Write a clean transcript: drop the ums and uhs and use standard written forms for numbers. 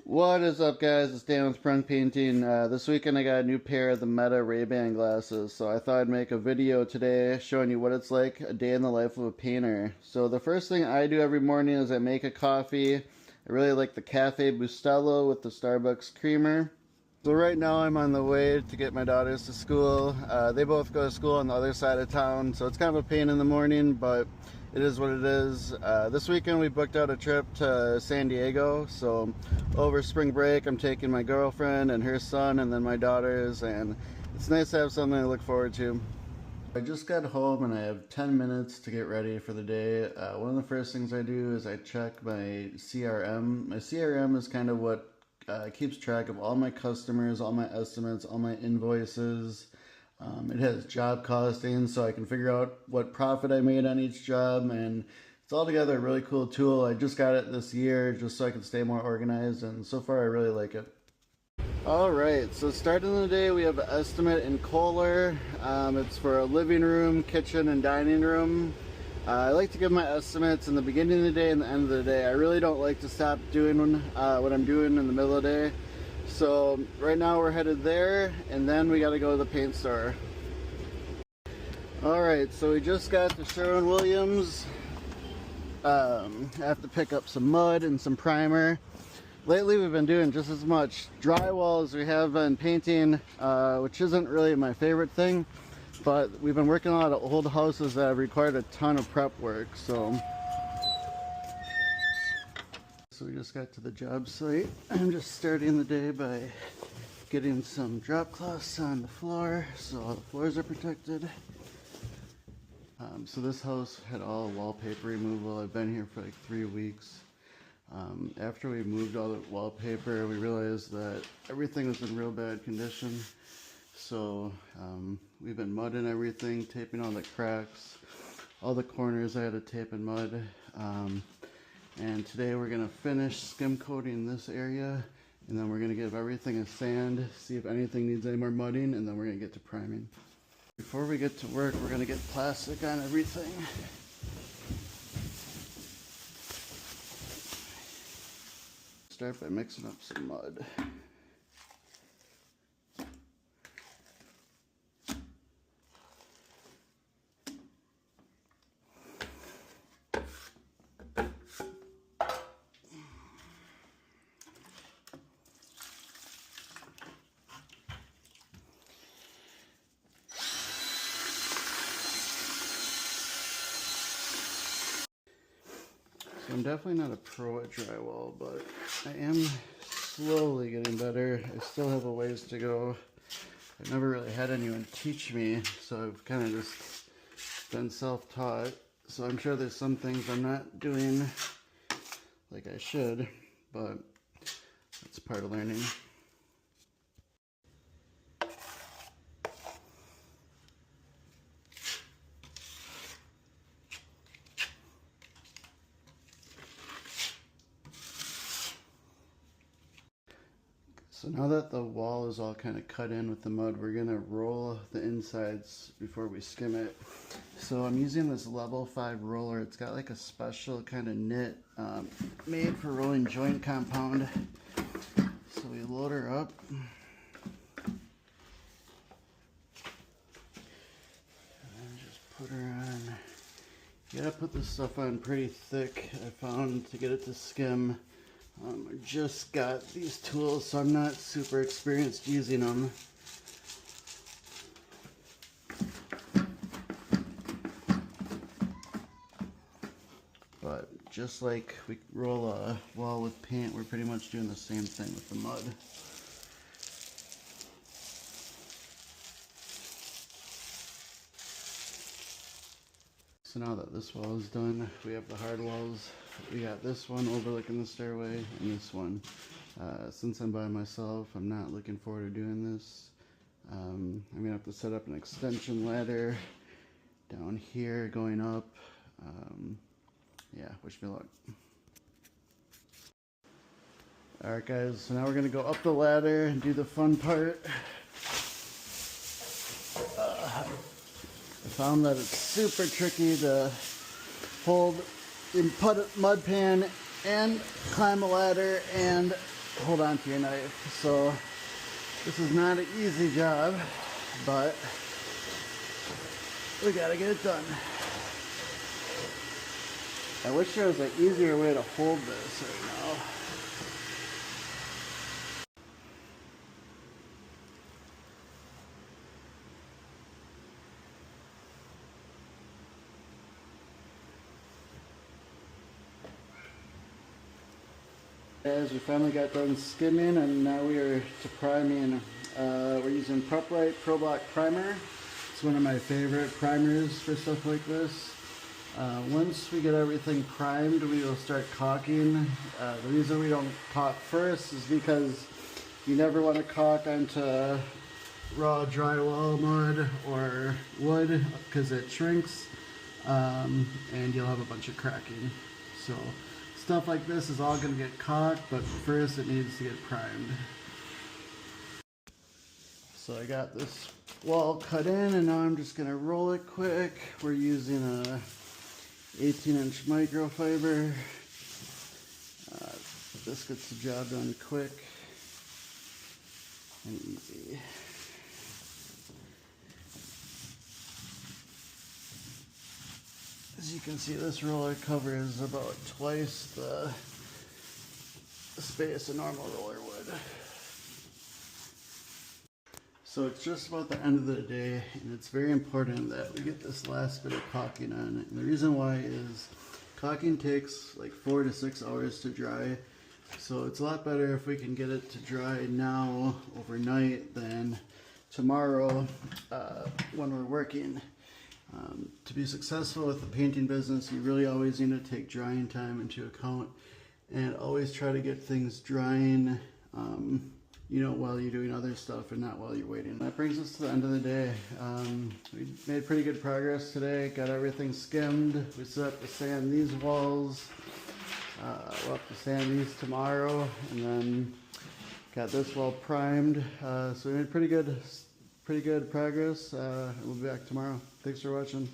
What is up, guys? It's Dan with Prunk Painting. This weekend I got a new pair of the Meta Ray-Ban glasses, so I thought I'd make a video today showing you what it's like a day in the life of a painter. So the first thing I do every morning is I make a coffee. I really like the Cafe Bustelo with the Starbucks creamer. So right now I'm on the way to get my daughters to school. They both go to school on the other side of town, so it's kind of a pain in the morning, but it is what it is. This weekend we booked out a trip to San Diego, so over spring break I'm taking my girlfriend and her son and then my daughters, and it's nice to have something to look forward to. I just got home and I have 10 minutes to get ready for the day. One of the first things I do is I check my CRM. My CRM is kind of what keeps track of all my customers, all my estimates, all my invoices. It has job costing, so I can figure out what profit I made on each job, and it's altogether a really cool tool. I just got it this year just so I can stay more organized, and so far I really like it. Alright, so starting the day we have an estimate in Kohler. It's for a living room, kitchen, and dining room. I like to give my estimates in the beginning of the day and the end of the day. I really don't like to stop doing what I'm doing in the middle of the day. So right now we're headed there, and then we got to go to the paint store. Alright, so we just got to Sherwin-Williams. I have to pick up some mud and some primer. Lately we've been doing just as much drywall as we have been painting, which isn't really my favorite thing, but we've been working on a lot of old houses that have required a ton of prep work. So we just got to the job site. I'm just starting the day by getting some drop cloths on the floor so all the floors are protected. So this house had all wallpaper removal. I've been here for like 3 weeks. After we moved all the wallpaper, we realized that everything was in real bad condition. So we've been mudding everything, taping all the cracks. All the corners I had to tape and mud. And today we're going to finish skim coating this area, and then we're going to give everything a sand, see if anything needs any more mudding, and then we're going to get to priming. Before we get to work, we're going to get plastic on everything. Start by mixing up some mud. So I'm definitely not a pro at drywall, but I am slowly getting better. I still have a ways to go. I've never really had anyone teach me, so I've kind of just been self-taught. So I'm sure there's some things I'm not doing like I should, but that's part of learning. So now that the wall is all kind of cut in with the mud, we're going to roll the insides before we skim it. So I'm using this level 5 roller. It's got like a special kind of nit made for rolling joint compound. So we load her up. And just put her on. You gotta put this stuff on pretty thick, I found, to get it to skim. I just got these tools, so I'm not super experienced using them. But just like we roll a wall with paint, we're pretty much doing the same thing with the mud. So now that this wall is done, we have the hard walls. We got this one overlooking the stairway and this one. Since I'm by myself, I'm not looking forward to doing this. I'm gonna have to set up an extension ladder down here going up. Yeah, wish me luck. Alright guys, so now we're gonna go up the ladder and do the fun part. I found that it's super tricky to hold in mud pan and climb a ladder and hold on to your knife. So this is not an easy job, but we gotta get it done. I wish there was an easier way to hold this right now. Guys, we finally got done skimming and now we are to priming. We're using Prep Right Pro Block Primer. It's one of my favorite primers for stuff like this. Once we get everything primed, we will start caulking. The reason we don't caulk first is because you never want to caulk onto raw drywall mud or wood because it shrinks and you'll have a bunch of cracking. So stuff like this is all going to get caulked, but first it needs to get primed. So I got this wall cut in and now I'm just going to roll it quick. We're using a 18-inch microfiber. This gets the job done quick and easy. As you can see, this roller covers about twice the space a normal roller would. So it's just about the end of the day, and it's very important that we get this last bit of caulking on. And the reason why is caulking takes like 4 to 6 hours to dry. So it's a lot better if we can get it to dry now overnight than tomorrow when we're working. To be successful with the painting business, you really always need to take drying time into account and always try to get things drying, you know, while you're doing other stuff and not while you're waiting. That brings us to the end of the day. We made pretty good progress today, got everything skimmed. We still have to sand these walls. We'll have to sand these tomorrow, and then got this wall primed. So we made pretty good progress. We'll be back tomorrow. Thanks for watching.